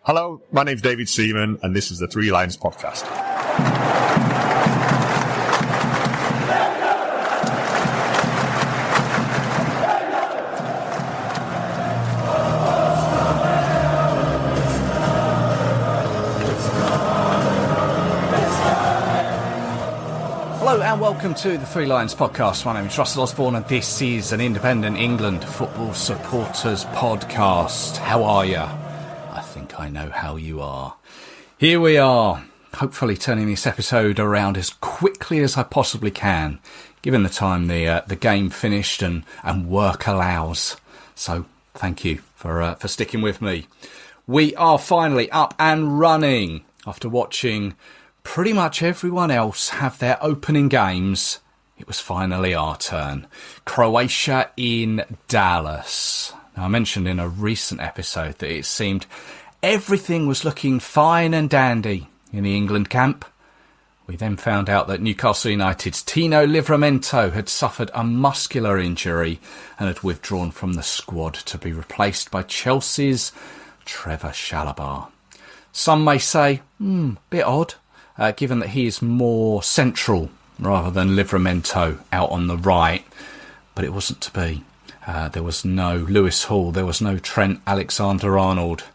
Hello, my name's David Seaman, and this is the Three Lions Podcast. Hello and welcome to the Three Lions Podcast. My name is Russell Osborne and this is an independent England football supporters podcast. How are you? I think I know how you are. Here we are, hopefully turning this episode around as quickly as I possibly can, given the time the game finished and work allows. So thank you for sticking with me. We are finally up and running after watching pretty much everyone else have their opening games. It was finally our turn. Croatia in Dallas. Now, I mentioned in a recent episode that it seemed everything was looking fine and dandy in the England camp. We then found out that Newcastle United's Tino Livramento had suffered a muscular injury and had withdrawn from the squad to be replaced by Chelsea's Trevor Chalobah. Some may say, bit odd, given that he is more central rather than Livramento out on the right. But it wasn't to be. There was no Lewis Hall, there was no Trent Alexander-Arnold.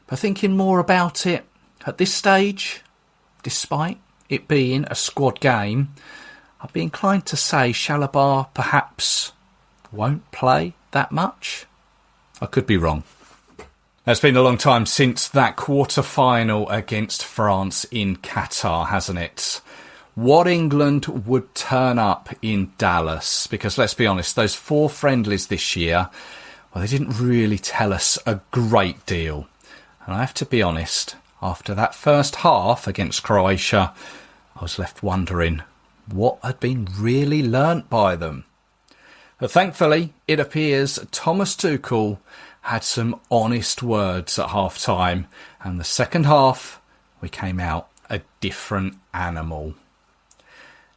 But thinking more about it, at this stage, despite it being a squad game, I'd be inclined to say Chalobah perhaps won't play that much. I could be wrong. It's been a long time since that quarter-final against France in Qatar, hasn't it? What England would turn up in Dallas? Because let's be honest, those 4 friendlies this year, well, they didn't really tell us a great deal. And I have to be honest, after that first half against Croatia, I was left wondering what had been really learnt by them. But thankfully, it appears Thomas Tuchel had some honest words at half-time, and the second half, we came out a different animal.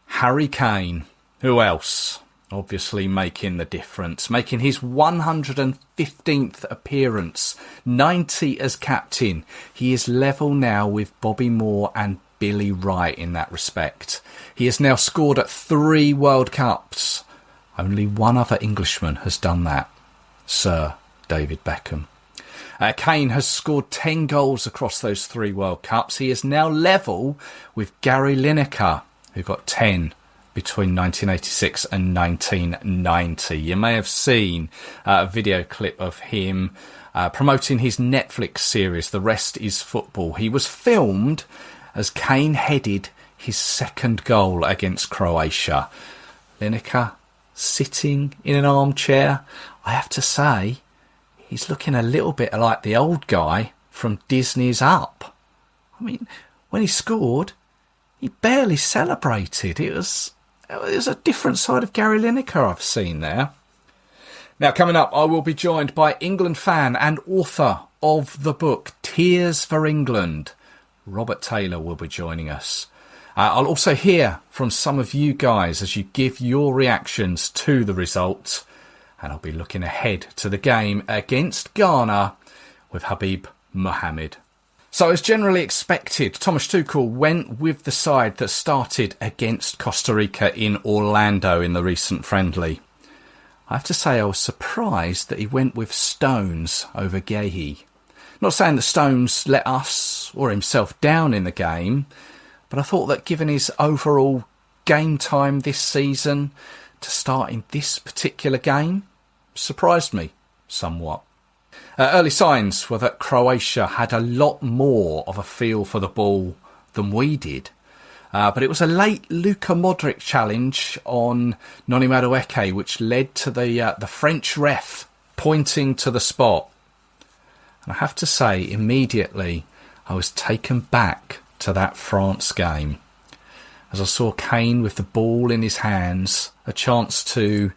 Harry Kane, who else? Obviously making the difference, making his 115th appearance, 90 as captain. He is level now with Bobby Moore and Billy Wright in that respect. He has now scored at 3 World Cups. Only one other Englishman has done that, Sir David Beckham. Kane has scored 10 goals across those 3 World Cups. He is now level with Gary Lineker, who got 10 between 1986 and 1990. You may have seen a video clip of him promoting his Netflix series, The Rest is Football. He was filmed as Kane headed his second goal against Croatia. Lineker sitting in an armchair. I have to say, he's looking a little bit like the old guy from Disney's Up. I mean, when he scored, he barely celebrated. It was a different side of Gary Lineker I've seen there. Now, coming up, I will be joined by England fan and author of the book Tears for England. Robert Taylor will be joining us. I'll also hear from some of you guys as you give your reactions to the result. And I'll be looking ahead to the game against Ghana with Habib Mohammed. So as generally expected, Thomas Tuchel went with the side that started against Costa Rica in Orlando in the recent friendly. I have to say I was surprised that he went with Stones over Guehi. Not saying that Stones let us or himself down in the game, but I thought that given his overall game time this season, to start in this particular game surprised me somewhat. Early signs were that Croatia had a lot more of a feel for the ball than we did. But it was a late Luka Modric challenge on Noni Madueke which led to the French ref pointing to the spot. And I have to say, immediately I was taken back to that France game as I saw Kane with the ball in his hands, a chance to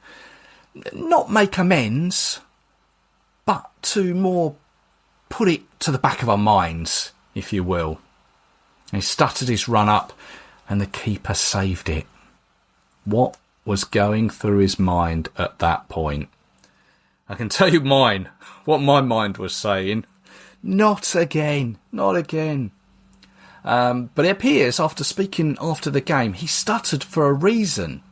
not make amends, but to more put it to the back of our minds, if you will. He stuttered his run up and the keeper saved it. What was going through his mind at that point? I can tell you what my mind was saying. Not again. Not again. But it appears, after speaking after the game, he stuttered for a reason.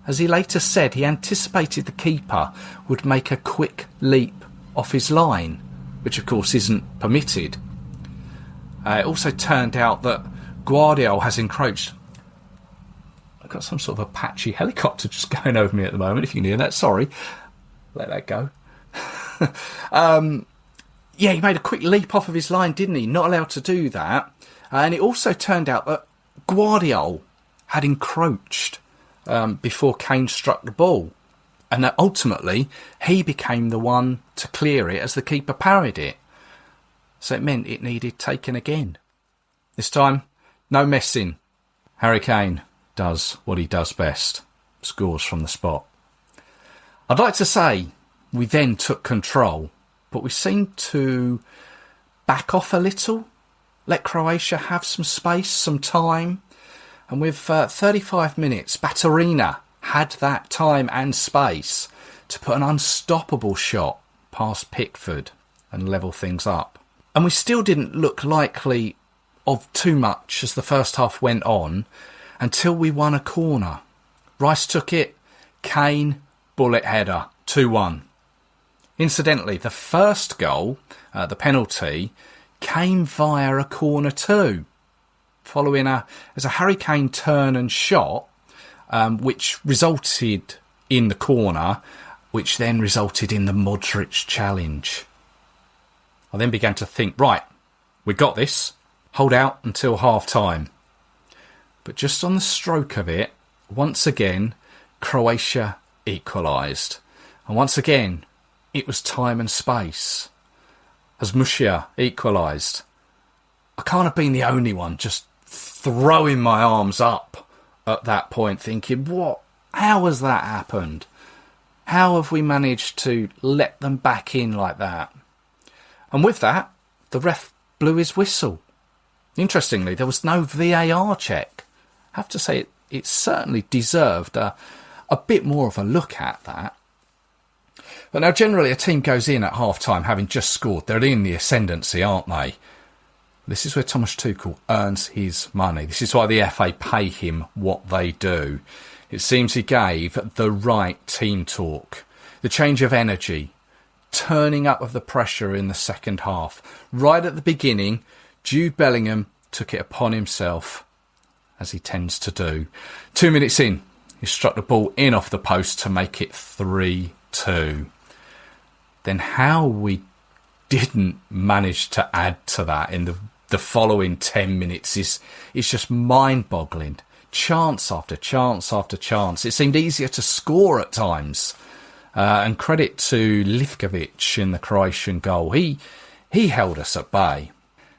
As he later said, he anticipated the keeper would make a quick leap off his line, which of course isn't permitted. It also turned out that Guardiola has encroached. I've got some sort of Apache helicopter just going over me at the moment, if you can hear that. Sorry. Let that go. He made a quick leap off of his line, didn't he? Not allowed to do that. And it also turned out that Guardiola had encroached before Kane struck the ball. And that ultimately, he became the one to clear it as the keeper parried it. So it meant it needed taken again. This time, no messing. Harry Kane does what he does best. Scores from the spot. I'd like to say we then took control, but we seemed to back off a little, let Croatia have some space, some time. And with 35 minutes, Baturina had that time and space to put an unstoppable shot past Pickford and level things up. And we still didn't look likely of too much as the first half went on until we won a corner. Rice took it, Kane, bullet header, 2-1. Incidentally, the first goal, the penalty, came via a corner too, following as a Harry Kane turn and shot, which resulted in the corner, which then resulted in the Modric challenge. I then began to think, right, we got this, hold out until half-time. But just on the stroke of it, once again, Croatia equalised. And once again, it was time and space. As Mushia equalised. I can't have been the only one just throwing my arms up at that point, thinking, how has that happened? How have we managed to let them back in like that? And with that, the ref blew his whistle. Interestingly, there was no VAR check. I have to say it certainly deserved a bit more of a look at that. But now generally a team goes in at half-time having just scored. They're in the ascendancy, aren't they? This is where Thomas Tuchel earns his money. This is why the FA pay him what they do. It seems he gave the right team talk, the change of energy, turning up of the pressure in the second half. Right at the beginning, Jude Bellingham took it upon himself, as he tends to do. 2 minutes in, he struck the ball in off the post to make it 3-2. Then how we didn't manage to add to that in the following 10 minutes is just mind-boggling. Chance after chance after chance. It seemed easier to score at times. And credit to Livkovic in the Croatian goal. He held us at bay.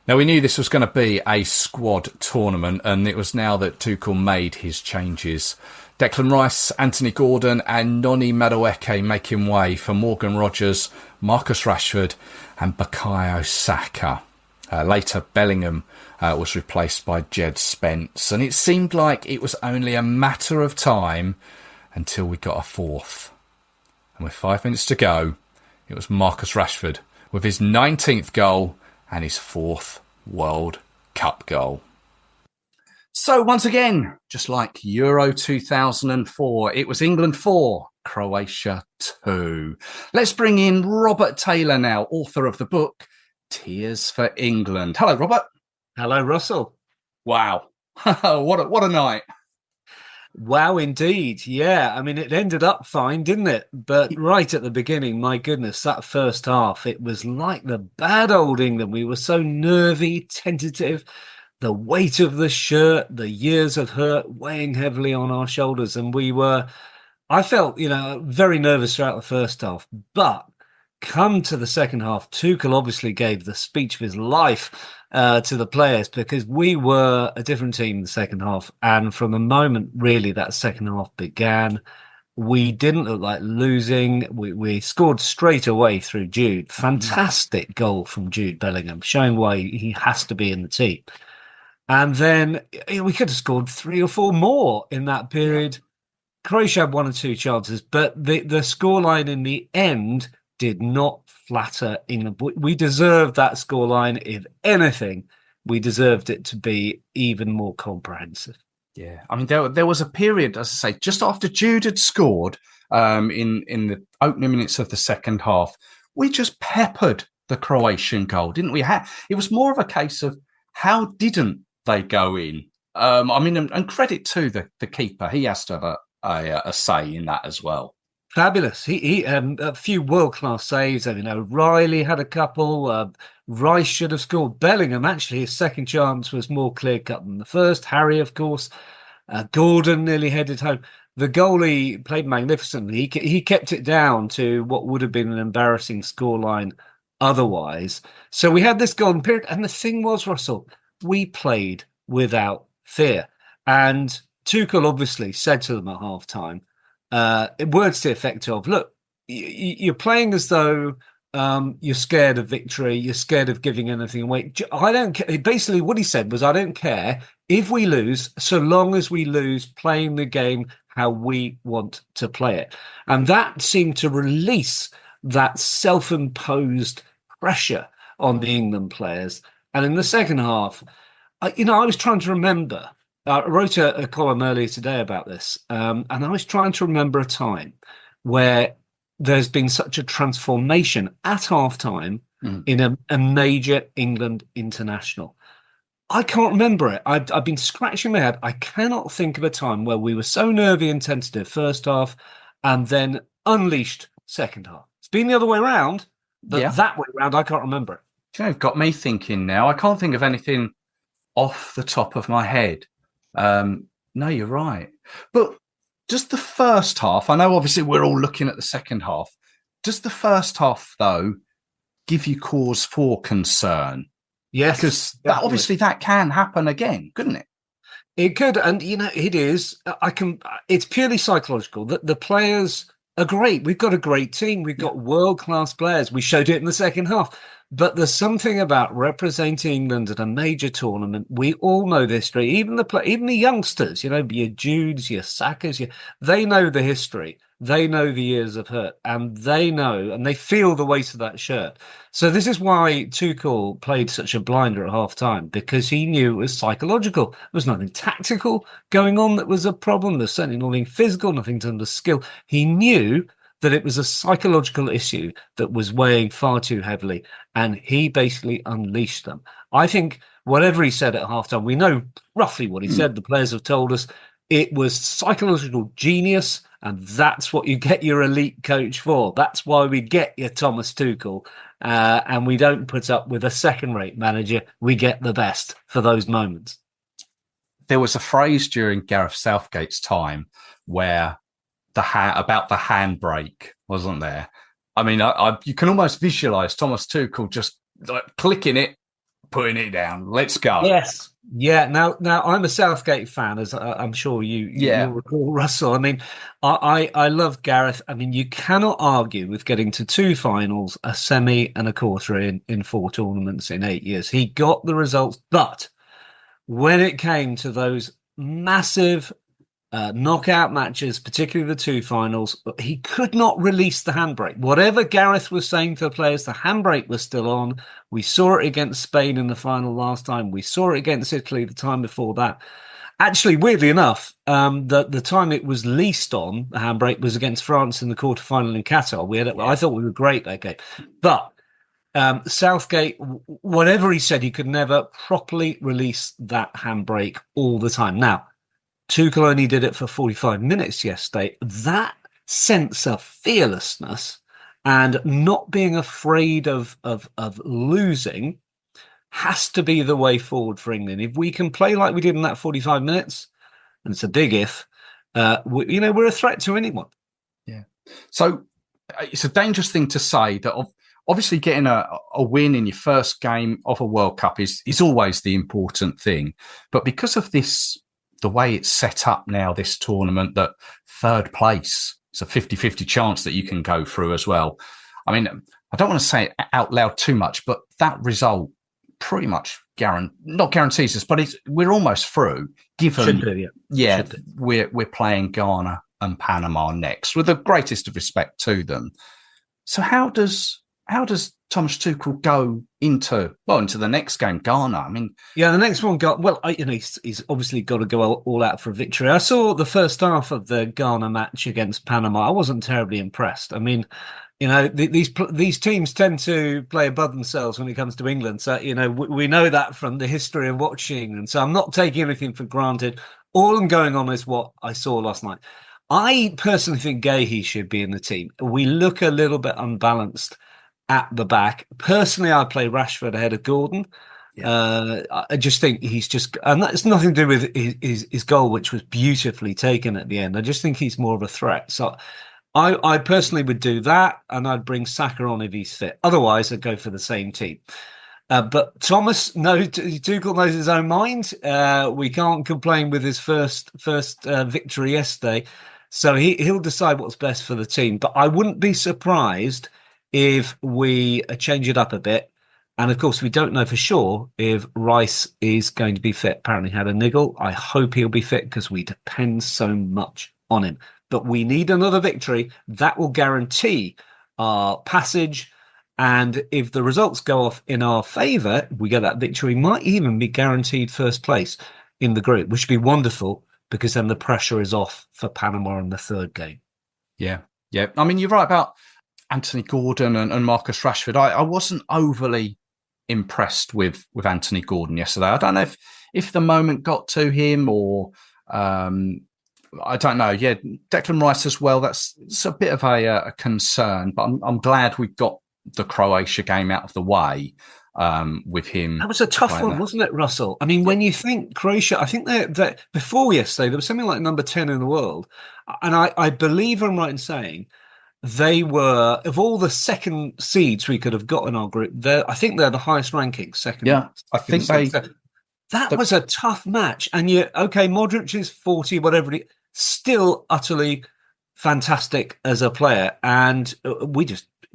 Now, we knew this was going to be a squad tournament, and it was now that Tuchel made his changes. Declan Rice, Anthony Gordon and Noni Madueke making way for Morgan Rogers, Marcus Rashford and Bukayo Saka. Later, Bellingham was replaced by Jed Spence, and it seemed like it was only a matter of time until we got a fourth. And with 5 minutes to go, it was Marcus Rashford with his 19th goal and his 4th World Cup goal. So once again, just like Euro 2004, it was England 4, Croatia 2. Let's bring in Robert Taylor now, author of the book Tears for England. Hello, Robert. Hello, Russell. Wow. what a night. Wow, indeed. Yeah, I mean, it ended up fine, didn't it? But right at the beginning, my goodness, that first half, it was like the bad old England. We were so nervy, tentative, the weight of the shirt, the years of hurt weighing heavily on our shoulders. And I felt, very nervous throughout the first half. But come to the second half, Tuchel obviously gave the speech of his life to the players, because we were a different team in the second half. And from the moment, really, that second half began, we didn't look like losing. We scored straight away through Jude. Fantastic goal from Jude Bellingham, showing why he has to be in the team. And then we could have scored 3 or 4 more in that period. Croatia had 1 or 2 chances, but the scoreline in the end did not flatter England. We deserved that scoreline. If anything, we deserved it to be even more comprehensive. Yeah, I mean, there was a period, as I say, just after Jude had scored in the opening minutes of the second half, we just peppered the Croatian goal, didn't we? It was more of a case of how didn't they go in? I mean, and credit to the keeper. He has to have a say in that as well. Fabulous. He a few world-class saves. I mean, O'Reilly had a couple. Rice should have scored. Bellingham, actually, his second chance was more clear-cut than the first. Harry, of course. Gordon nearly headed home. The goalie played magnificently. He kept it down to what would have been an embarrassing scoreline otherwise. So we had this golden period. And the thing was, Russell, we played without fear. And Tuchel obviously said to them at half-time, words to the effect of, look, you're playing as though you're scared of victory, you're scared of giving anything away. I don't care. Basically, what he said was, I don't care if we lose, so long as we lose playing the game how we want to play it. And that seemed to release that self-imposed pressure on the England players. And in the second half, I was trying to remember. I wrote a column earlier today about this, and I was trying to remember a time where there's been such a transformation at half-time in a major England international. I can't remember it. I've been scratching my head. I cannot think of a time where we were so nervy and tentative first half and then unleashed second half. It's been the other way around, but that way around, I can't remember it. You've got me thinking now. I can't think of anything off the top of my head. No, you're right. But just the first half, I know obviously we're all looking at the second half. Does the first half, though, give you cause for concern? Yes. Because obviously that can happen again, couldn't it? It could. And, it is. It's purely psychological. The players are great. We've got a great team. We've got world-class players. We showed it in the second half. But there's something about representing England at a major tournament. We all know the history. Even the youngsters, your Judes, your Sakas, they know the history. They know the years of hurt, and they know and they feel the weight of that shirt. So this is why Tuchel played such a blinder at half-time, because he knew it was psychological. There was nothing tactical going on that was a problem. There's certainly nothing physical, nothing to under skill. He knew that it was a psychological issue that was weighing far too heavily, and he basically unleashed them. I think whatever he said at halftime, we know roughly what he said. The players have told us it was psychological genius, and that's what you get your elite coach for. That's why we get your Thomas Tuchel, and we don't put up with a second-rate manager. We get the best for those moments. There was a phrase during Gareth Southgate's time where about the handbrake, wasn't there? I mean, you can almost visualize Thomas Tuchel just like clicking it, putting it down. Let's go. Yes. Yeah. Now I'm a Southgate fan, as I'm sure you'll recall, Russell. I mean, I love Gareth. I mean, you cannot argue with getting to 2 finals, a semi and a quarter in 4 tournaments in 8 years. He got the results, but when it came to those massive knockout matches, particularly the 2 finals, he could not release the handbrake. Whatever Gareth was saying to the players, the handbrake was still on. We saw it against Spain in the final last time. We saw it against Italy the time before that. Actually, weirdly enough, the time it was least on, the handbrake, was against France in the quarterfinal in Qatar. I thought we were great that game. But Southgate, whatever he said, he could never properly release that handbrake all the time. Now, Tuchel only did it for 45 minutes yesterday. That sense of fearlessness and not being afraid of losing has to be the way forward for England. If we can play like we did in that 45 minutes, and it's a big if, we're a threat to anyone. Yeah. So it's a dangerous thing to say that obviously getting a win in your first game of a World Cup is always the important thing. But because of this, the way it's set up now, this tournament, that third place, it's a 50-50 chance that you can go through as well. I mean, I don't want to say it out loud too much, but that result pretty much not guarantees us, but we're almost through, given we're playing Ghana and Panama next, with the greatest of respect to them. So how does how does Thomas Tuchel go into the next game, Ghana? I mean, yeah, the next one got well. He's obviously got to go all out for a victory. I saw the first half of the Ghana match against Panama. I wasn't terribly impressed. I mean, these teams tend to play above themselves when it comes to England. So we know that from the history of watching England. So I'm not taking anything for granted. All I'm going on is what I saw last night. I personally think Gahey should be in the team. We look a little bit unbalanced at the back. Personally, I play Rashford ahead of Gordon. Yeah. I just think he's just, and that's nothing to do with his goal, which was beautifully taken at the end. I just think he's more of a threat. So I personally would do that, and I'd bring Saka on if he's fit. Otherwise, I'd go for the same team. But Tuchel knows his own mind. We can't complain with his first victory yesterday. So he'll decide what's best for the team. But I wouldn't be surprised if we change it up a bit. And of course, we don't know for sure if Rice is going to be fit. Apparently had a niggle. I hope he'll be fit because we depend so much on him. But we need another victory. That will guarantee our passage. And if the results go off in our favour, we get that victory, might even be guaranteed first place in the group, which would be wonderful because then the pressure is off for Panama in the third game. Yeah. I mean, you're right about Anthony Gordon and Marcus Rashford. I wasn't overly impressed with Anthony Gordon yesterday. I don't know if the moment got to him or I don't know. Yeah, Declan Rice as well. It's a bit of a concern, but I'm glad we got the Croatia game out of the way with him. That was a tough one, wasn't it, Russell? I mean, when you think Croatia, I think that before yesterday, there was something like number 10 in the world. And I believe I'm right in saying they were, of all the second seeds we could have got in our group, I think they're the highest ranking second. Yeah, I think that was a tough match. And Modric is 40, whatever it is, still utterly fantastic as a player. And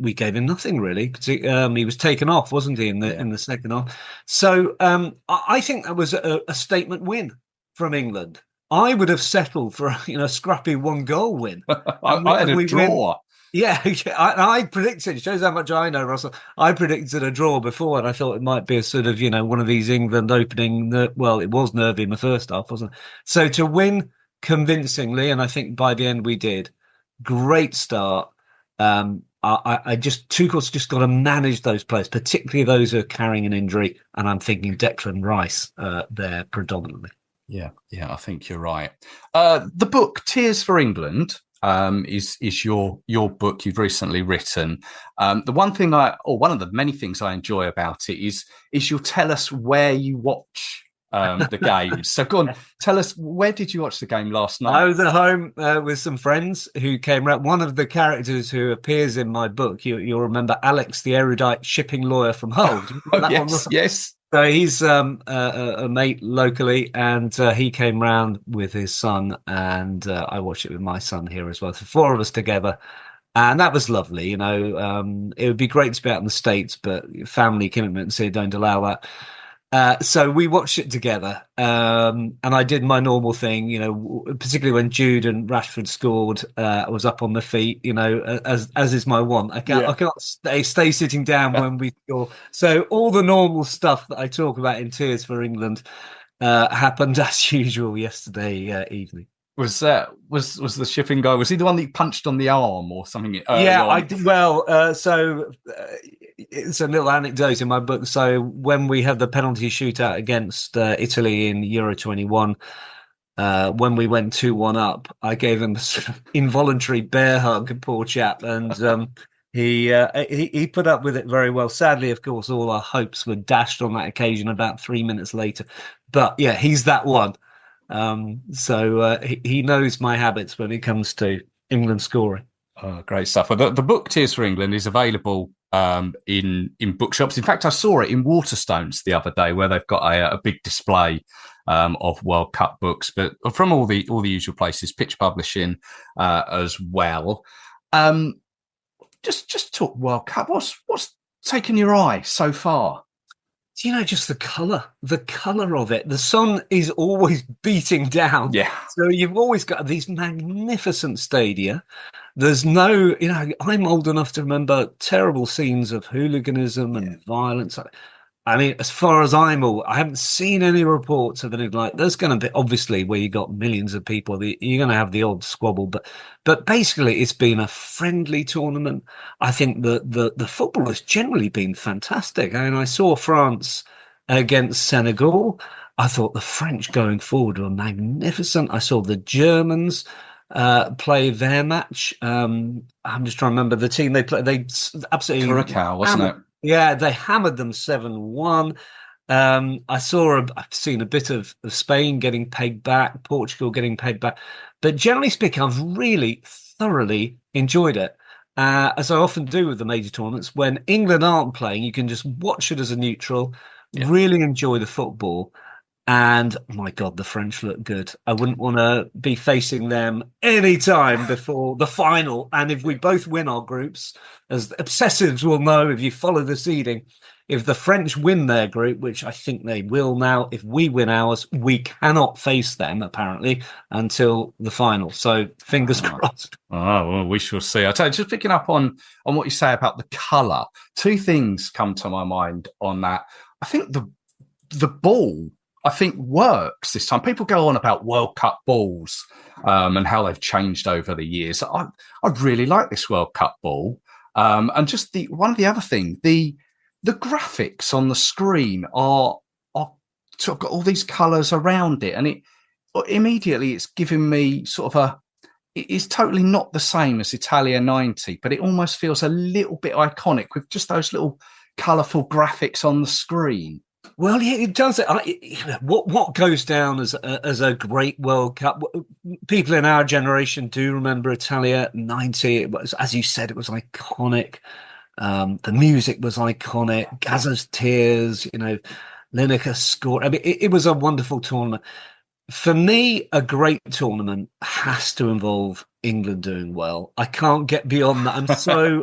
we gave him nothing really. He was taken off, wasn't he, in the second half? So I think that was a statement win from England. I would have settled for a scrappy 1-goal win. I had a draw. Yeah, I predicted. It shows how much I know, Russell. I predicted a draw before, and I thought it might be a sort of one of these England opening. It was nervy in the first half, wasn't it? So to win convincingly, and I think by the end we did. Great start. Tuchel's just got to manage those players, particularly those who are carrying an injury. And I'm thinking Declan Rice there predominantly. Yeah, I think you're right. The book Tears for England is your book you've recently written. The one of the many things I enjoy about it is you'll tell us where you watch the games. So go on, tell us, where did you watch the game last night? I was at home with some friends who came around. One of the characters who appears in my book, you'll remember Alex, the erudite shipping lawyer from Hull. Yes. So he's a mate locally, and he came round with his son, and I watched it with my son here as well. So 4 of us together. And that was lovely. It would be great to be out in the States, but family commitments here don't allow that. So we watched it together, and I did my normal thing, particularly when Jude and Rashford scored. I was up on the feet, as is my want. I cannot stay sitting down when we score. So all the normal stuff that I talk about in Tears for England happened as usual yesterday evening. Was the shipping guy? Was he the one that you punched on the arm or something? Yeah, I did. Well, so it's a little anecdote in my book. So when we had the penalty shootout against Italy in Euro 21, when we went 2-1 up, I gave him a sort of involuntary bear hug, poor chap, and he put up with it very well. Sadly, of course, all our hopes were dashed on that occasion about 3 minutes later. But yeah, he's that one. So he knows my habits when it comes to England scoring. Oh, great stuff. Well, the book Tears for England is available in bookshops. In fact, I saw it in Waterstones the other day, where they've got a big display of World Cup books, but from all the usual places, Pitch Publishing as well. Just talk World Cup. What's taken your eye so far? Just the colour of it. The sun is always beating down. Yeah. So you've always got these magnificent stadia. There's no, I'm old enough to remember terrible scenes of hooliganism and violence. I mean, as far as I haven't seen any reports of anything like. There's going to be, obviously, where you got millions of people, you're going to have the odd squabble, but basically, it's been a friendly tournament. I think the football has generally been fantastic. I mean, I saw France against Senegal. I thought the French going forward were magnificent. I saw the Germans play their match. I'm just trying to remember the team they played. They absolutely Curacao, wasn't it? Yeah, they hammered them 7-1. I've seen a bit of Spain getting pegged back, Portugal getting pegged back, but generally speaking, I've really thoroughly enjoyed it. As I often do with the major tournaments, when England aren't playing, you can just watch it as a neutral, really enjoy the football. And my God, the French look good. I wouldn't want to be facing them any time before the final. And if we both win our groups, as obsessives will know, if you follow the seeding, if the French win their group, which I think they will now, if we win ours, we cannot face them, apparently, until the final. So fingers crossed. Oh, well, we shall see. I tell you, just picking up on what you say about the colour, two things come to my mind on that. I think the ball, I think, works this time. People go on about World Cup balls and how they've changed over the years. I really like this World Cup ball. And just one of the other thing, the graphics on the screen are sort of got all these colours around it, and it's giving me sort of it's totally not the same as Italia 90, but it almost feels a little bit iconic with just those little colourful graphics on the screen. Well, yeah, it does. What goes down as a great World Cup? People in our generation do remember Italia 90. It was, as you said, it was iconic. The music was iconic. Gazza's tears, Lineker scored. I mean, it was a wonderful tournament. For me, a great tournament has to involve England doing well. I can't get beyond that.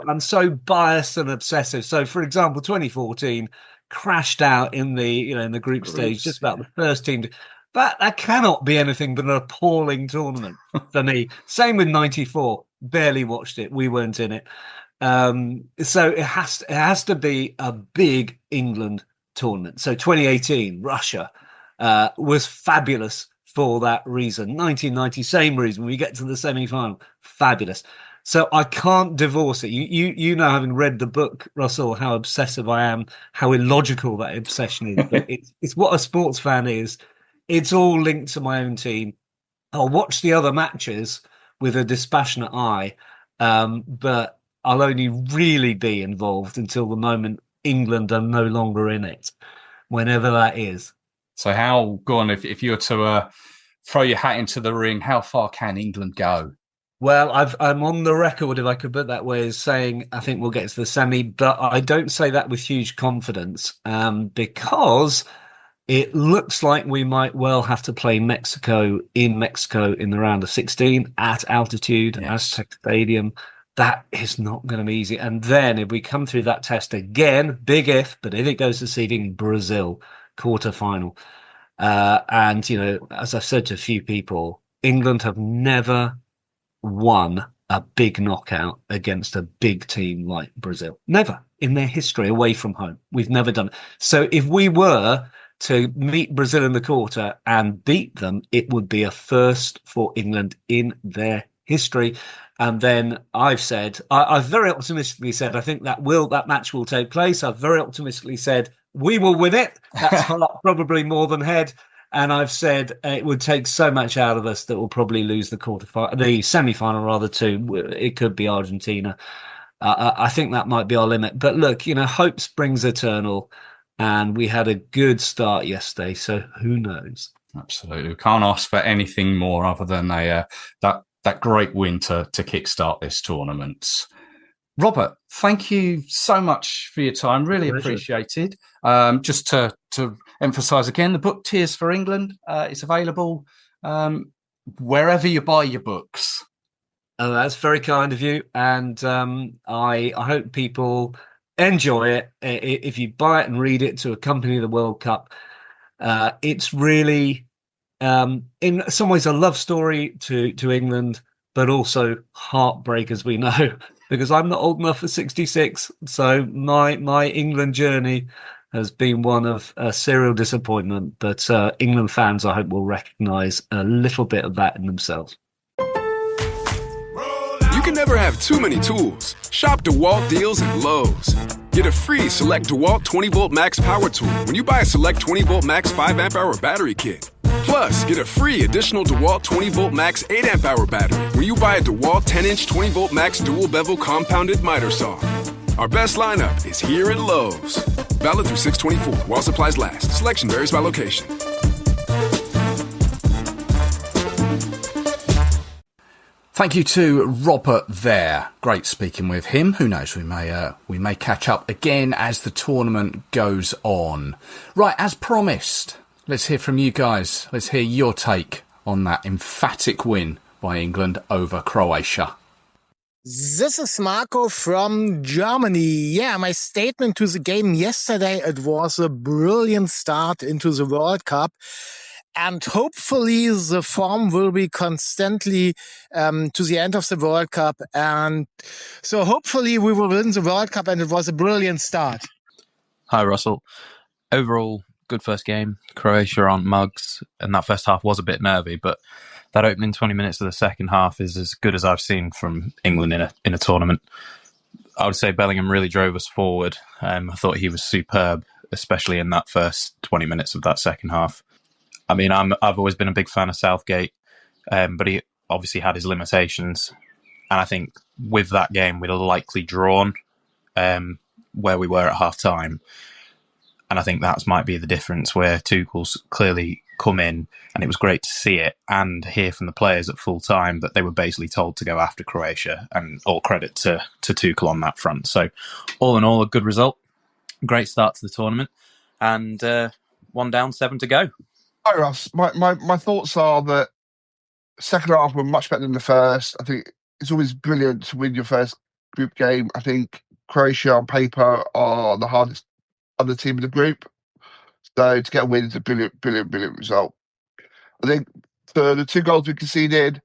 I'm so biased and obsessive. So, for example, 2014 crashed out in the group stage, just about the first team. But that cannot be anything but an appalling tournament for me. Same with 94. Barely watched it. We weren't in it. So it has to be a big England tournament. So 2018, Russia was fabulous for that reason. 1990, same reason. We get to the semi-final, fabulous. So I can't divorce it. You know, having read the book, Russell, how obsessive I am, how illogical that obsession is. But it's what a sports fan is. It's all linked to my own team. I'll watch the other matches with a dispassionate eye, but I'll only really be involved until the moment England are no longer in it, whenever that is. So if you were to throw your hat into the ring, how far can England go? Well, I'm on the record, if I could put it that way, as saying I think we'll get to the semi, but I don't say that with huge confidence because it looks like we might well have to play Mexico in the round of 16 at altitude, Aztec Stadium. That is not going to be easy. And then if we come through that test again, big if, but if it goes to seeding, Brazil, quarterfinal. And, as I've said to a few people, England have never won a big knockout against a big team like Brazil. Never in their history away from home. We've never done it. So if we were to meet Brazil in the quarter and beat them, it would be a first for England in their history. And then I've very optimistically said, I think that match will take place. I've very optimistically said, we will win it. That's heart probably more than head. And I've said it would take so much out of us that we'll probably lose the semi-final rather too. It could be Argentina. I think that might be our limit. But look, hope springs eternal. And we had a good start yesterday. So who knows? Absolutely. We can't ask for anything more other than that great win to kickstart this tournament. Robert, thank you so much for your time. Really appreciated. Just to emphasise again, the book Tears for England is available wherever you buy your books. Oh, that's very kind of you. And I hope people enjoy it. If you buy it and read it to accompany the World Cup, it's really, in some ways, a love story to England, but also heartbreak, as we know, because I'm not old enough for 66. So my England journey has been one of a serial disappointment. But England fans, I hope, will recognise a little bit of that in themselves. You can never have too many tools. Shop DeWalt deals at Lowe's. Get a free Select DeWalt 20-Volt Max Power Tool when you buy a Select 20-Volt Max 5-amp-hour battery kit. Plus, get a free additional DeWalt 20-Volt Max 8-amp-hour battery when you buy a DeWalt 10-inch 20-Volt Max dual-bevel compounded miter saw. Our best lineup is here at Lowe's. Valid through 6/24 while supplies last. Selection varies by location. Thank you to Robert there. Great speaking with him. Who knows, we may catch up again as the tournament goes on. Right, as promised, let's hear from you guys. Let's hear your take on that emphatic win by England over Croatia. This is Marco from Germany. Yeah, my statement to the game yesterday, it was a brilliant start into the World Cup. And hopefully the form will be constantly to the end of the World Cup. And so hopefully we will win the World Cup, and it was a brilliant start. Hi, Russell. Overall, good first game. Croatia aren't mugs, and that first half was a bit nervy, but that opening 20 minutes of the second half is as good as I've seen from England in a tournament. I would say Bellingham really drove us forward. I thought he was superb, especially in that first 20 minutes of that second half. I mean, I've always been a big fan of Southgate, but he obviously had his limitations. And I think with that game, we'd have likely drawn where we were at half-time. And I think that might be the difference, where Tuchel's clearly come in, and it was great to see it and hear from the players at full time that they were basically told to go after Croatia, and all credit to Tuchel on that front. So all in all, a good result. Great start to the tournament, and 1 down, 7 to go. Hi, Russ. My thoughts are that second half were much better than the first. I think it's always brilliant to win your first group game. I think Croatia on paper are the hardest other team in the group. So to get a win is a brilliant result. I think for the 2 goals we conceded,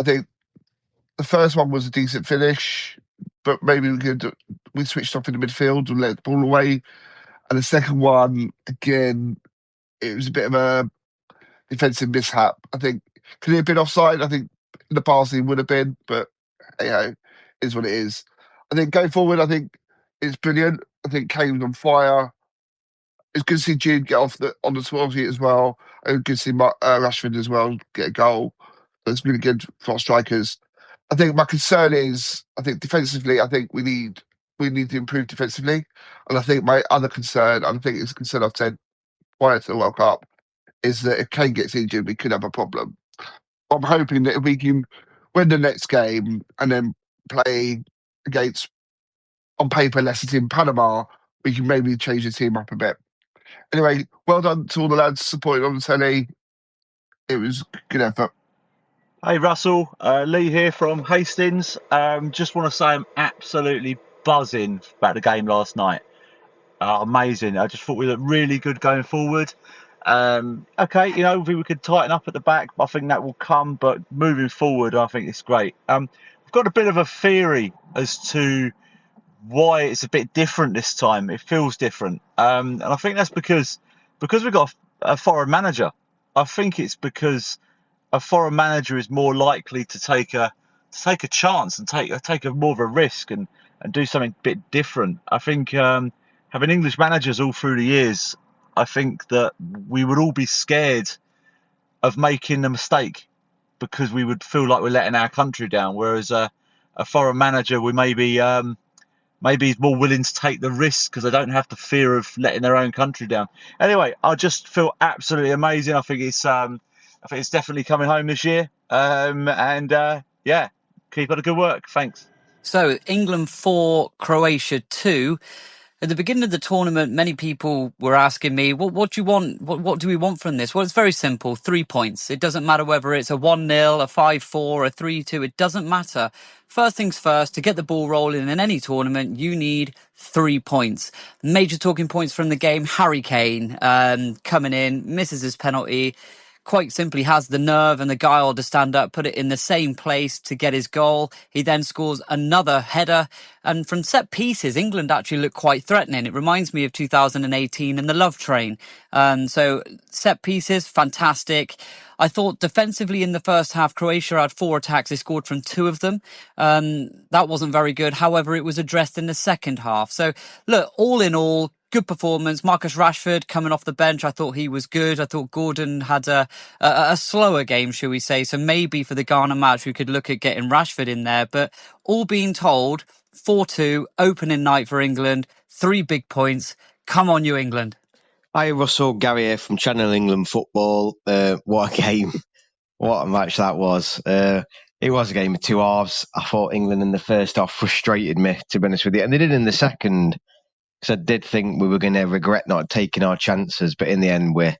I think the first one was a decent finish, but maybe we switched off in the midfield and let the ball away. And the second one, again, it was a bit of a defensive mishap. I think, could it have been offside? I think in the past he would have been, but it is what it is. I think going forward, I think it's brilliant. I think Kane's on fire. It's good to see Jude get off on the 12 sheet as well. And good to see Rashford as well get a goal. So it's really good for our strikers. I think my concern is, I think defensively, I think we need to improve defensively. And I think my other concern, I think it's a concern I've said prior to the World Cup, is that if Kane gets injured, we could have a problem. I'm hoping that if we can win the next game and then play against, on paper, lesser team in Panama, we can maybe change the team up a bit. Anyway, well done to all the lads supporting on the telly. It was a good effort. Hey Russell, Lee here from Hastings. Just want to say I'm absolutely buzzing about the game last night. Amazing. I just thought we looked really good going forward. Okay, we could tighten up at the back. I think that will come, but moving forward, I think it's great. I've got a bit of a theory as to why it's a bit different this time. It feels different. And I think that's because we've got a foreign manager. I think it's because a foreign manager is more likely to take a chance and take a more of a risk and do something a bit different. I think having English managers all through the years, I think that we would all be scared of making a mistake because we would feel like we're letting our country down. Whereas a foreign manager, we maybe is more willing to take the risk because they don't have the fear of letting their own country down. Anyway, I just feel absolutely amazing. I think it's definitely coming home this year. Keep up the good work. Thanks. So England 4, Croatia 2. At the beginning of the tournament, many people were asking me, what do you want? What do we want from this? Well, it's very simple. 3 points. It doesn't matter whether it's a 1-0, a 5-4, a 3-2. It doesn't matter. First things first, to get the ball rolling in any tournament, you need 3 points. Major talking points from the game, Harry Kane coming in, misses his penalty. quite simply has the nerve and the guile to stand up, put it in the same place to get his goal. He then scores another header. And from set pieces, England actually looked quite threatening. It reminds me of 2018 and the Love Train. So set pieces, fantastic. I thought defensively in the first half, Croatia had 4 attacks. They scored from 2 of them. That wasn't very good. However, it was addressed in the second half. So look, all in all, good performance. Marcus Rashford coming off the bench, I thought he was good. I thought Gordon had a slower game, shall we say. So maybe for the Ghana match, we could look at getting Rashford in there. But all being told, 4-2, opening night for England, 3 big points. Come on, you England. Hi, Russell. Gary here from Channel England Football. What a game. What a match that was. It was a game of 2 halves. I thought England in the first half frustrated me, to be honest with you. And they did in the second, because I did think we were going to regret not taking our chances. But in the end, we're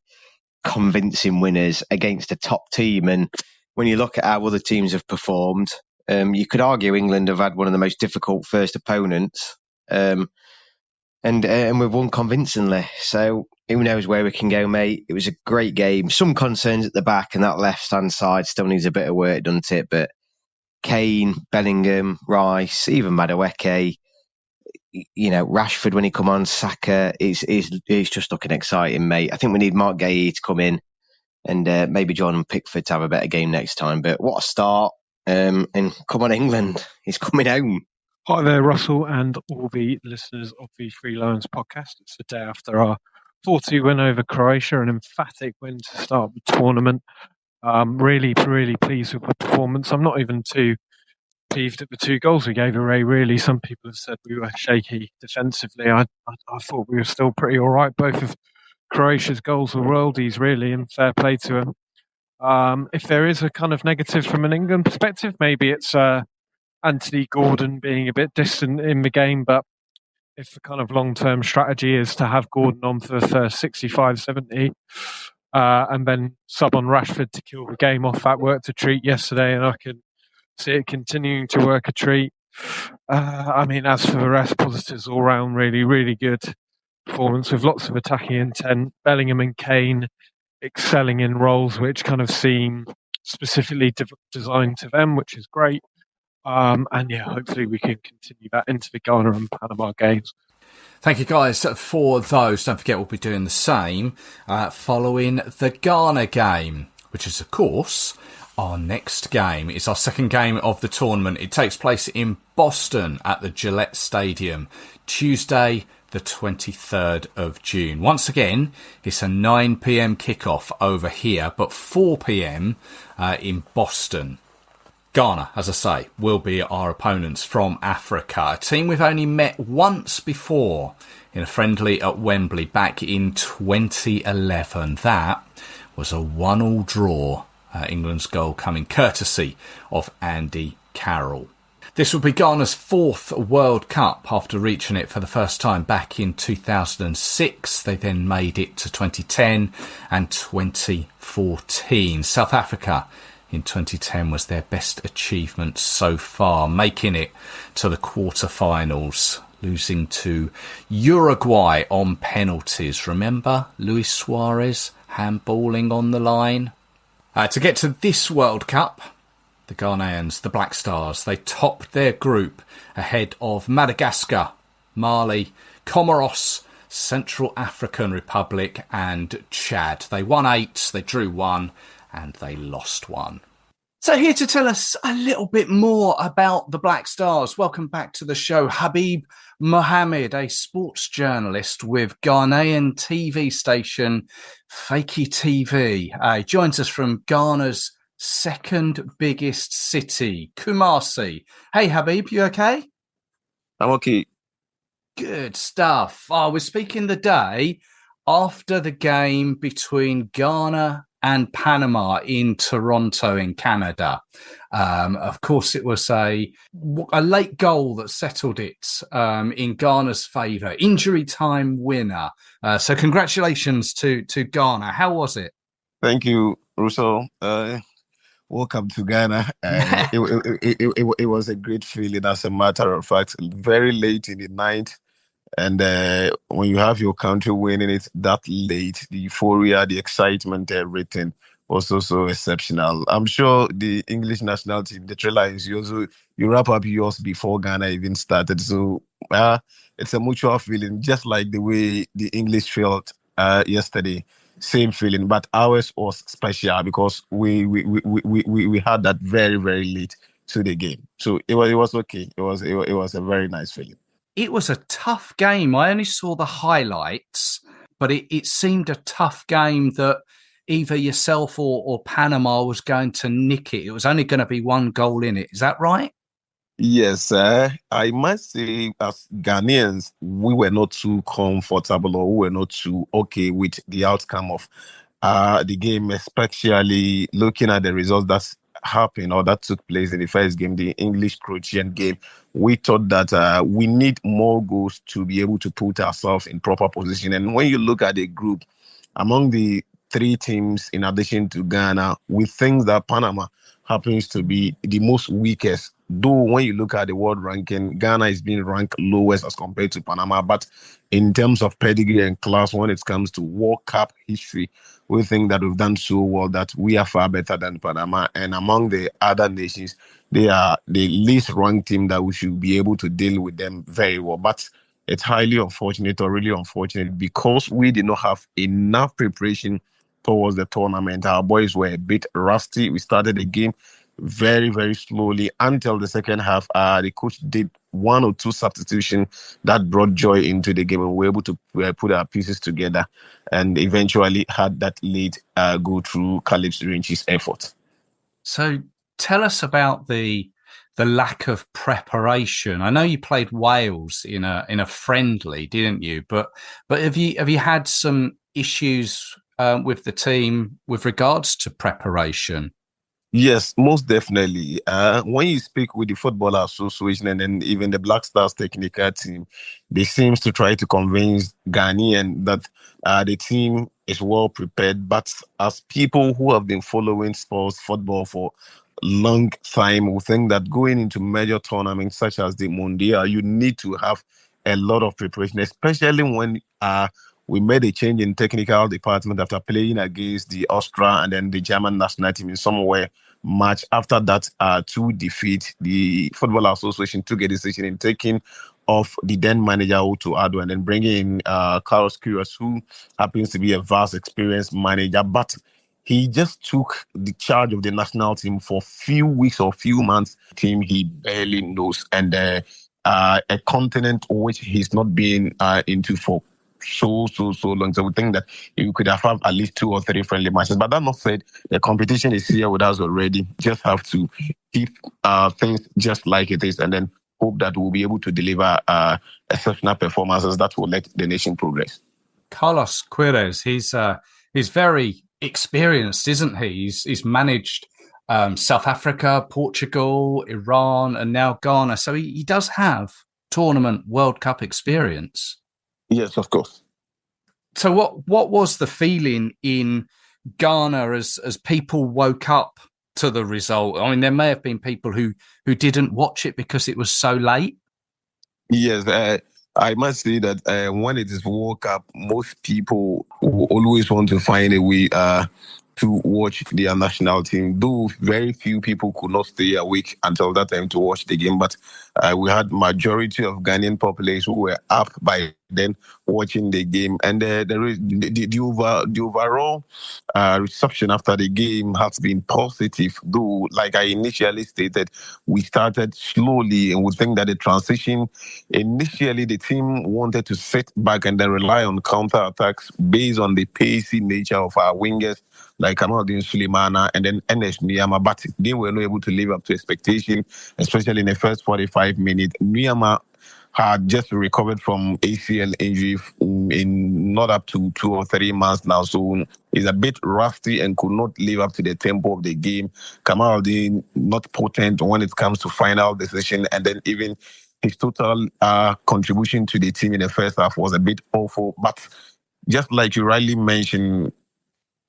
convincing winners against a top team. And when you look at how other teams have performed, you could argue England have had one of the most difficult first opponents. And we've won convincingly. So who knows where we can go, mate. It was a great game. Some concerns at the back, and that left-hand side still needs a bit of work done to it. But Kane, Bellingham, Rice, even Madueke, Rashford when he come on, Saka, it's just looking exciting, mate. I think we need Mark Gay to come in and maybe Jordan Pickford to have a better game next time. But what a start. And come on, England. He's coming home. Hi there, Russell, and all the listeners of the Three Lions podcast. It's the day after our 4-2 win over Croatia, an emphatic win to start the tournament. Really, really pleased with the performance. I'm not even too peeved at the 2 goals we gave away, really. Some people have said we were shaky defensively. I thought we were still pretty all right. Both of Croatia's goals were worldies, really, and fair play to them. If there is a kind of negative from an England perspective, maybe it's Anthony Gordon being a bit distant in the game, but if the kind of long-term strategy is to have Gordon on for the first 65, 70, and then sub on Rashford to kill the game off, that worked a treat yesterday, and I can see it continuing to work a treat. As for the rest, positives all round, really, really good performance with lots of attacking intent. Bellingham and Kane excelling in roles which kind of seem specifically designed to them, which is great. Hopefully we can continue that into the Ghana and Panama games. Thank you guys for those. Don't forget we'll be doing the same following the Ghana game, which is of course our next game. It's our second game of the tournament. It takes place in Boston at the Gillette Stadium, Tuesday the 23rd of June. Once again, it's a 9 p.m. kickoff over here, but 4 p.m. In Boston. Ghana, as I say, will be our opponents from Africa. A team we've only met once before in a friendly at Wembley back in 2011. That was a 1-1 draw. England's goal coming courtesy of Andy Carroll. This will be Ghana's 4th World Cup after reaching it for the first time back in 2006. They then made it to 2010 and 2014. South Africa in 2010 was their best achievement so far, making it to the quarter-finals, losing to Uruguay on penalties. Remember Luis Suarez handballing on the line? To get to this World Cup, the Ghanaians, the Black Stars, they topped their group ahead of Madagascar, Mali, Comoros, Central African Republic and Chad. They won 8, they drew 1, and they lost 1. So here to tell us a little bit more about the Black Stars, welcome back to the show, Habib Mohammed, a sports journalist with Ghanaian TV station Fakey TV. He joins us from Ghana's second biggest city, Kumasi. Hey Habib, you okay? I'm okay. Good stuff. We're speaking the day after the game between Ghana and Panama in Toronto in Canada. Of course, it was a late goal that settled it in Ghana's favour. Injury time winner. So congratulations to Ghana. How was it? Thank you, Russell. Welcome to Ghana. It was a great feeling, as a matter of fact. Very late in the night. And when you have your country winning it that late, the euphoria, the excitement, everything was also exceptional. I'm sure the English national team, the Three Lions, you wrap up yours before Ghana even started. So it's a mutual feeling, just like the way the English felt yesterday. Same feeling, but ours was special because we had that very, very late to the game. So it was okay. It was a very nice feeling. It was a tough game. I only saw the highlights, but it seemed a tough game that either yourself or Panama was going to nick it. It was only going to be one goal in it. Is that right? Yes, I must say, as Ghanaians, we were not too comfortable or we were not too okay with the outcome of the game, especially looking at the results that happened or that took place in the first game, the English-Croatian game. We thought that we need more goals to be able to put ourselves in proper position. And when you look at the group, among the three teams, in addition to Ghana, we think that Panama happens to be the most weakest. Though when you look at the world ranking, Ghana is being ranked lowest as compared to Panama. But in terms of pedigree and class, when it comes to World Cup history, we think that we've done so well that we are far better than Panama. And among the other nations, they are the least ranked team that we should be able to deal with them very well. But it's highly unfortunate or really unfortunate because we did not have enough preparation towards the tournament. Our boys were a bit rusty. We started the game very, very slowly until the second half. The coach did one or two substitutions that brought joy into the game, and we were able to put our pieces together and eventually had that lead go through Caleb Rinchi's effort. So tell us about the lack of preparation. I know you played Wales in a friendly, didn't you? But have you had some issues with the team with regards to preparation? Yes, most definitely. When you speak with the Football Association and then even the Black Stars technical team, they seems to try to convince Ghanaian that the team is well prepared. But as people who have been following sports football for long time, we think that going into major tournaments such as the Mondial, you need to have a lot of preparation, especially when we made a change in technical department after playing against the Austria and then the German national team in somewhere match. After that, two defeat, the Football Association took a decision in taking off the then manager Otto Addo and then bringing in Carlos Queiroz, who happens to be a vast experienced manager, but he just took the charge of the national team for a few weeks or few months. Team he barely knows, and a continent which he's not been into for so long. So we think that you could have at least 2 or 3 friendly matches. But that not said, the competition is here with us already. Just have to keep things just like it is and then hope that we'll be able to deliver exceptional performances that will let the nation progress. Carlos Queiroz, he's very experienced, isn't he? He's managed South Africa, Portugal, Iran, and now Ghana. So he does have tournament World Cup experience. Yes, of course. So what was the feeling in Ghana as people woke up to the result? I mean, there may have been people who didn't watch it because it was so late. Yes, I must say that when it is World Cup, most people will always want to find a way to watch their national team. Though very few people could not stay awake until that time to watch the game, but we had majority of Ghanaian population who were up by then watching the game, and the overall reception after the game has been positive. Though, like I initially stated, we started slowly, and we think that the transition initially the team wanted to sit back and then rely on counter attacks based on the pacey nature of our wingers like Kamaldeen Sulemana and then Enes Nuyama, but they were not able to live up to expectation, especially in the first 45 minutes. Nuyama had just recovered from ACL injury in not up to 2 or 3 months now, so he's a bit rusty and could not live up to the tempo of the game. Kamaldeen not potent when it comes to final decision, and then even his total contribution to the team in the first half was a bit awful. But just like you rightly mentioned,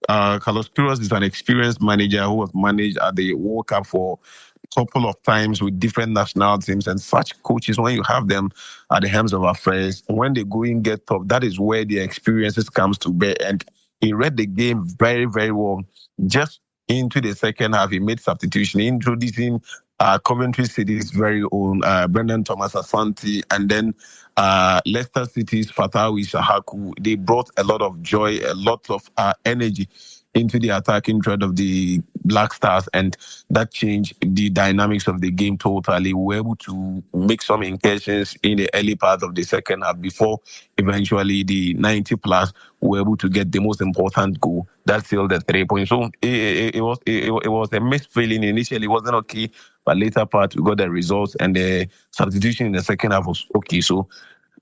Carlos Queiroz is an experienced manager who has managed at the World Cup for a couple of times with different national teams, and such coaches, when you have them at the helms of affairs, when they go in get tough, that is where their experiences comes to bear. And He read the game very, very well. Just into the second half, he made substitution, introducing Coventry City's very own Brendan Thomas Asante, and then Leicester City's Fatawi Shahaku. They brought a lot of joy, a lot of energy into the attacking thread of the Black Stars, and that changed the dynamics of the game totally. We were able to make some incursions in the early part of the second half before eventually the 90 plus we were able to get the most important goal. That sealed the 3 points. So it was a mixed feeling. Initially, it wasn't okay, but later part we got the results, and the substitution in the second half was okay. So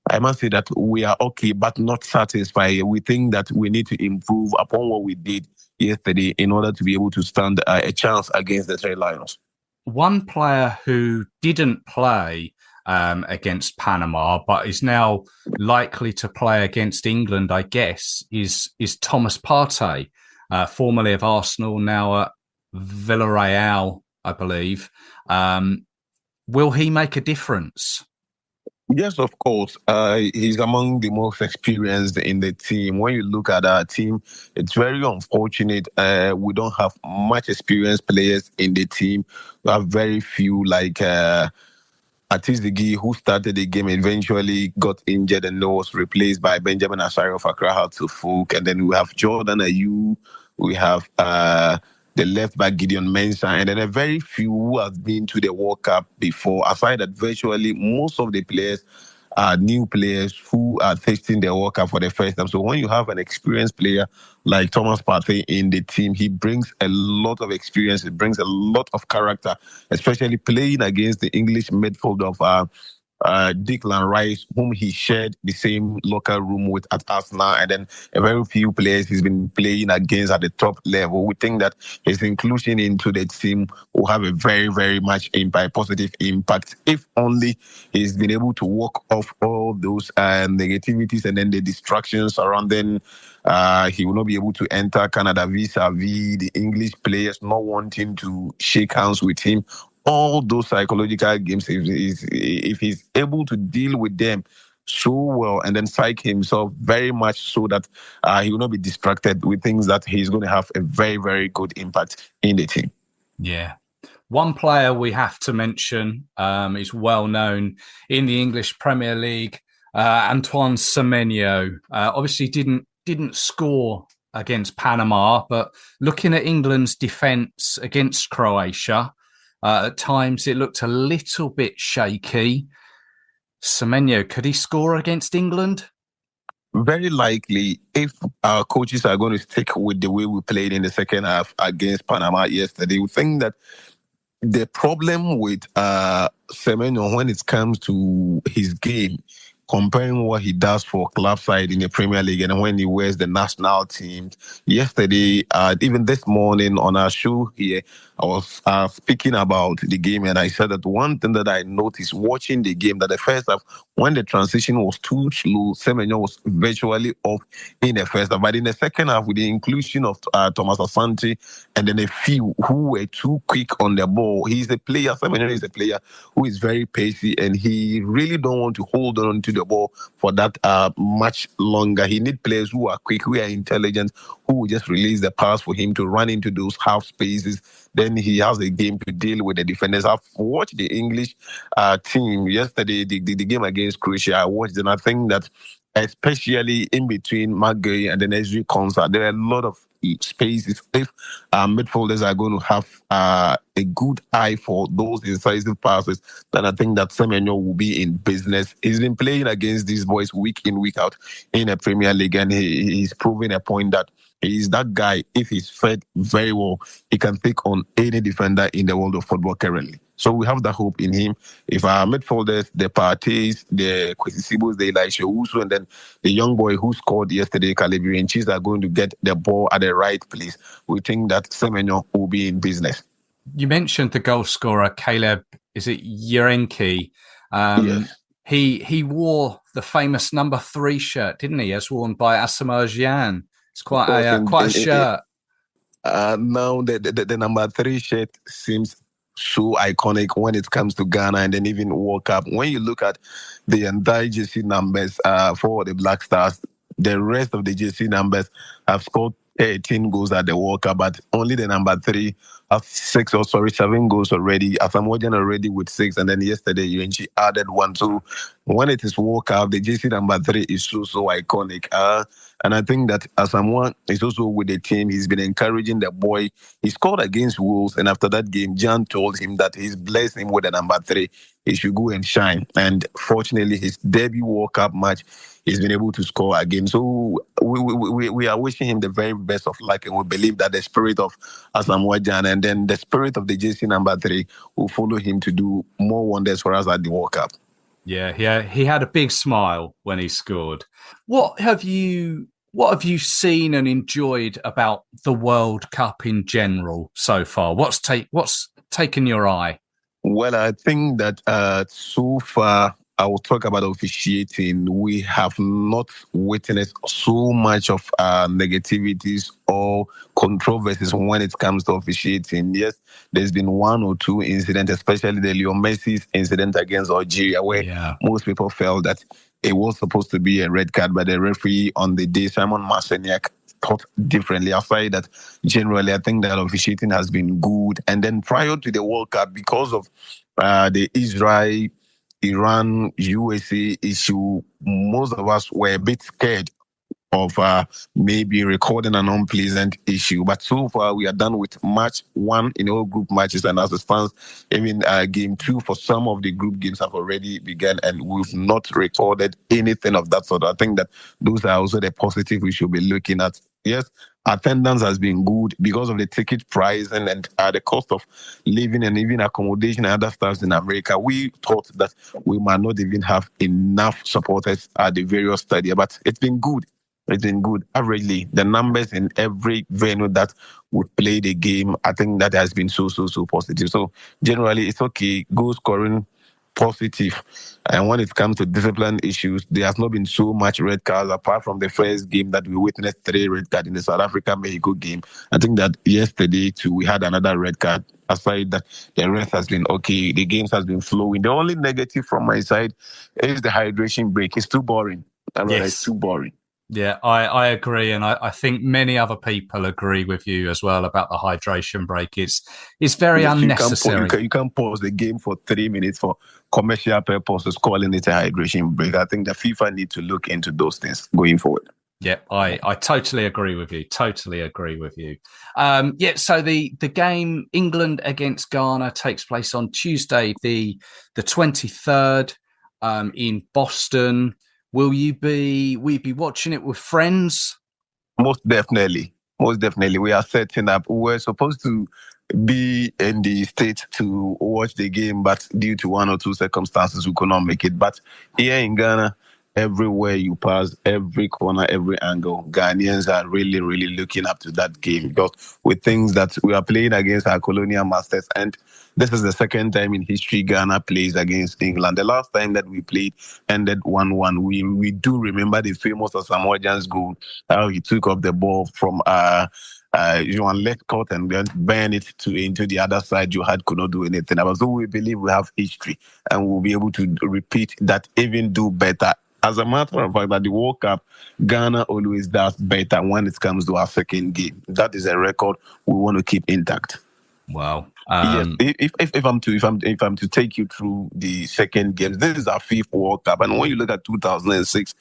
I must say that we are okay, but not satisfied. We think that we need to improve upon what we did yesterday in order to be able to stand a chance against the Three Lions. One player who didn't play against Panama, but is now likely to play against England, I guess, is Thomas Partey, formerly of Arsenal, now at Villarreal, I believe. Will he make a difference? Yes, of course. He's among the most experienced in the team. When you look at our team, it's very unfortunate. We don't have much experienced players in the team. We have very few, like Atizigi, who started the game, eventually got injured and was replaced by Benjamin Asare of Accra Hearts of Folk. And then we have Jordan Ayew. We have the left back Gideon Mensah, and then a very few who have been to the World Cup before. Aside that, virtually most of the players are new players who are tasting the World Cup for the first time. So when you have an experienced player like Thomas Partey in the team, he brings a lot of experience. It brings a lot of character, especially playing against the English midfield of Declan Rice, whom he shared the same locker room with at Arsenal, and then a very few players he's been playing against at the top level. We think that his inclusion into the team will have a very, very much positive impact if only he's been able to walk off all those negativities and then the distractions surrounding. He will not be able to enter Canada vis-a-vis the English players not wanting to shake hands with him. All those psychological games, if he's able to deal with them so well and then psych himself very much so that he will not be distracted with things, that he's going to have a very, very good impact in the team. Yeah. One player we have to mention is well known in the English Premier League, Antoine Semenyo. Obviously didn't score against Panama, but looking at England's defence against Croatia, at times it looked a little bit shaky. Semenyo, could he score against England? Very likely, if our coaches are going to stick with the way we played in the second half against Panama yesterday. We think that the problem with Semenyo when it comes to his game, comparing what he does for club side in the Premier League and when he wears the national team. Yesterday, even this morning on our show here, I was speaking about the game, and I said that one thing that I noticed watching the game, that the first half, when the transition was too slow, Semenyo was virtually off in the first half. But in the second half, with the inclusion of Thomas Asante and then a few who were too quick on the ball, Semenyo is a player who is very pacey, and he really don't want to hold on to the ball for that much longer. He needs players who are quick, who are intelligent, who will just release the pass for him to run into those half spaces. Then he has a game to deal with the defenders. I've watched the English team yesterday, the game against Croatia. I watched, and I think that especially in between McGuire and then Ezri Konsa, there are a lot of spaces. If midfielders are going to have a good eye for those incisive passes, then I think that Semenyo will be in business. He's been playing against these boys week in, week out in a Premier League, and he's proving a point that he's that guy. If he's fed very well, he can take on any defender in the world of football currently. So we have that hope in him. If our midfielders, the Partey's, the Kwesisibos, the Elisha Uso, and then the young boy who scored yesterday, Calibri and Cheese, are going to get the ball at the right place, we think that Semenyo will be in business. You mentioned the goal scorer, Caleb, is it Yerenki? Yes. He wore the famous number 3 shirt, didn't he, as worn by Asamoah Gyan. It's quite a shirt. Now the number 3 shirt seems so iconic when it comes to Ghana and then even World Cup. When you look at the entire jersey numbers for the Black Stars, the rest of the JC numbers have scored 13 goals at the World Cup, but only the number 3 have 7 goals already. Asamoah already with 6, and then yesterday UNG added 1. So when it is World Cup, the JC number 3 is so iconic. And I think that Asamoah is also with the team. He's been encouraging the boy. He scored against Wolves, and after that game, Jan told him that he's blessed him with the number 3. He should go and shine. And fortunately, his debut World Cup match, he's been able to score again. So we are wishing him the very best of luck, and we believe that the spirit of Asamoah Gyan and then the spirit of the JC number 3 will follow him to do more wonders for us at the World Cup. Yeah, he had a big smile when he scored. What have you seen and enjoyed about the World Cup in general so far? What's taken your eye? Well, I think that so far, I will talk about officiating. We have not witnessed so much of negativities or controversies when it comes to officiating. Yes, there's been 1 or 2 incidents, especially the Leo Messi's incident against Algeria, where most people felt that it was supposed to be a red card, but the referee on the day, Simon Marciniak, thought differently. Aside that, generally, I think that officiating has been good. And then prior to the World Cup, because of the Israel, Iran, USA issue, most of us were a bit scared of maybe recording an unpleasant issue. But so far, we are done with match 1 in all group matches. And as it stands, even game 2 for some of the group games have already begun, and we've not recorded anything of that sort. I think that those are also the positive we should be looking at. Yes, attendance has been good because of the ticket price and the cost of living and even accommodation and other stuff in America. We thought that we might not even have enough supporters at the various stadiums, but it's been good. It's been good. Averagely, the numbers in every venue that would play the game, I think that has been so positive. So generally, it's okay. Goal scoring, positive. And when it comes to discipline issues, there has not been so much red cards apart from the first game that we witnessed 3 red cards in the South Africa-Mexico game. I think that yesterday too, we had another red card. Aside that, the rest has been okay. The games has been flowing. The only negative from my side is the hydration break. It's too boring. It's too boring. Yeah, I agree, and I think many other people agree with you as well about the hydration break. It's very unnecessary. You can pause the game for 3 minutes for commercial purposes, calling it a hydration break. I think the FIFA need to look into those things going forward. Yeah, I totally agree with you. So the game England against Ghana takes place on Tuesday, the 23rd, in Boston. Will you be watching it with friends? Most definitely. We are setting up. We're supposed to be in the States to watch the game, but due to 1 or 2 circumstances, we could not make it. But here in Ghana, everywhere you pass, every corner, every angle, Ghanaians are really, really looking up to that game because we think that we are playing against our colonial masters, and this is the second time in history Ghana plays against England. The last time that we played ended 1-1. We do remember the famous Asamoah Gyan's goal, how he took up the ball from Johan Lescott and then burned it into the other side. Johad could not do anything about. So we believe we have history and we'll be able to repeat that, even do better. As a matter of fact, at the World Cup, Ghana always does better when it comes to our second game. That is a record we want to keep intact. Wow. Yes. If I'm to take you through the second game, this is our 5th World Cup, and when you look at 2006,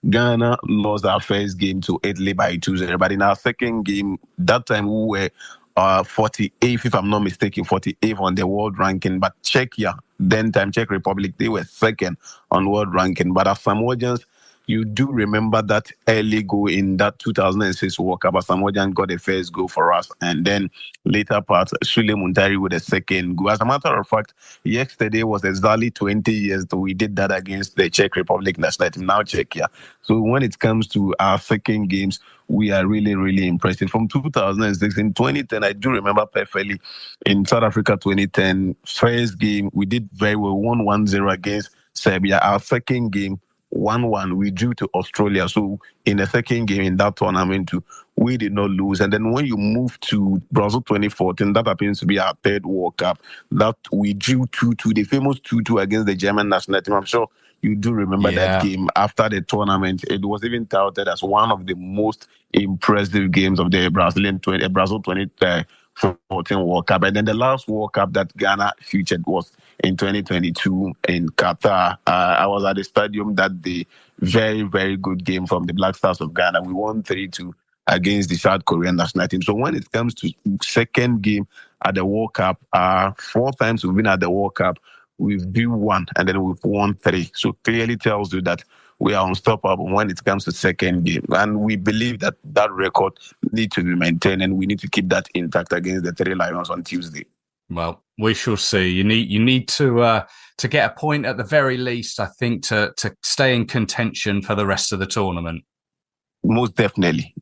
Ghana lost our first game to Italy by 2-0. But in our second game, that time we were 48th, if I'm not mistaken, 48th on the world ranking. But Czechia, then time Czech Republic, they were 2nd on world ranking. But as Samoa Gyan, you do remember that early goal in that 2006 World Cup. Samoa Gyan got the first goal for us, and then later part, Sule Muntari with the second goal. As a matter of fact, yesterday was exactly 20 years that we did that against the Czech Republic national team, now Czechia. So when it comes to our second games, we are really, really impressive. From 2006, in 2010, I do remember perfectly, in South Africa 2010, first game, we did very well, 1-0 against Serbia. Our second game, 1-1, we drew to Australia. So in the second game in that tournament, we did not lose. And then when you move to Brazil 2014, that happens to be our 3rd World Cup, that we drew 2-2, the famous 2-2 against the German national team. I'm sure you do remember Yeah. that game after the tournament. It was even touted as one of the most impressive games of the Brazil 2014 World Cup. And then the last World Cup that Ghana featured was in 2022 in Qatar. I was at the stadium that day. Very, very good game from the Black Stars of Ghana. We won 3-2 against the South Korean national team. So when it comes to second game at the World Cup, 4 times we've been at the World Cup, we've been 1 and then we've won 3. So clearly tells you that we are unstoppable when it comes to second game. And we believe that that record needs to be maintained and we need to keep that intact against the 3 Lions on Tuesday. Well, we shall see. You need to get a point at the very least, I think, to stay in contention for the rest of the tournament. Most definitely.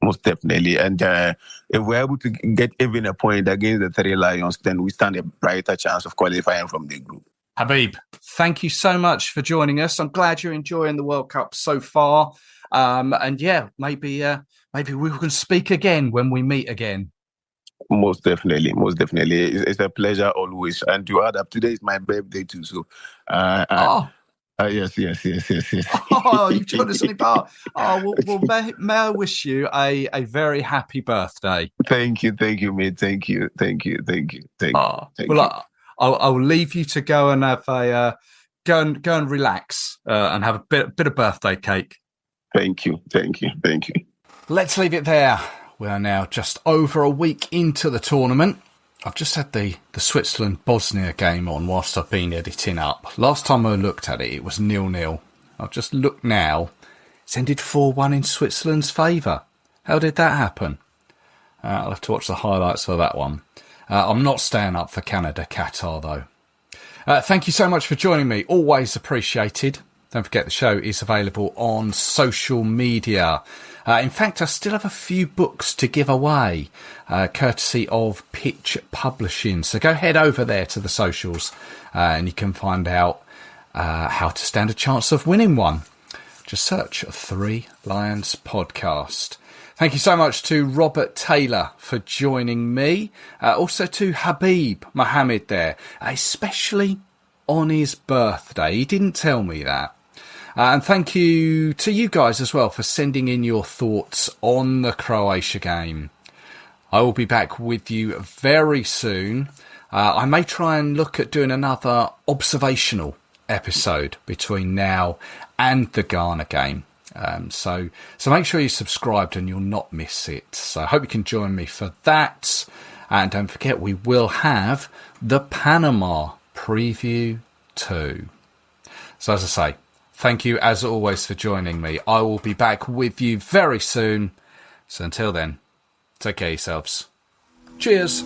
And if we're able to get even a point against the 3 Lions, then we stand a brighter chance of qualifying from the group. Habib, thank you so much for joining us. I'm glad you're enjoying the World Cup so far. And yeah, maybe we can speak again when we meet again. Most definitely. It's a pleasure always. And to add up, today is my birthday too. So, yes. Oh, you've joined us on the bar. Oh, well, may I wish you a very happy birthday. Thank you, mate. Thank you. Well, I'll leave you to go and have go and relax and have a bit of birthday cake. Thank you. Let's leave it there. We are now just over a week into the tournament. I've just had the Switzerland-Bosnia game on whilst I've been editing up. Last time I looked at it, it was 0-0. I've just looked now. It's ended 4-1 in Switzerland's favour. How did that happen? I'll have to watch the highlights for that one. I'm not staying up for Canada-Qatar, though. Thank you so much for joining me. Always appreciated. Don't forget the show is available on social media. In fact, I still have a few books to give away, courtesy of Pitch Publishing. So go head over there to the socials and you can find out how to stand a chance of winning one. Just search 3 Lions Podcast. Thank you so much to Robert Taylor for joining me. Also to Habib Mohammed there, especially on his birthday. He didn't tell me that. And thank you to you guys as well for sending in your thoughts on the Croatia game. I will be back with you very soon. I may try and look at doing another observational episode between now and the Ghana game. So make sure you're subscribed and you'll not miss it. So I hope you can join me for that. And don't forget, we will have the Panama preview too. So as I say, thank you as always for joining me. I will be back with you very soon. So until then, take care of yourselves. Cheers.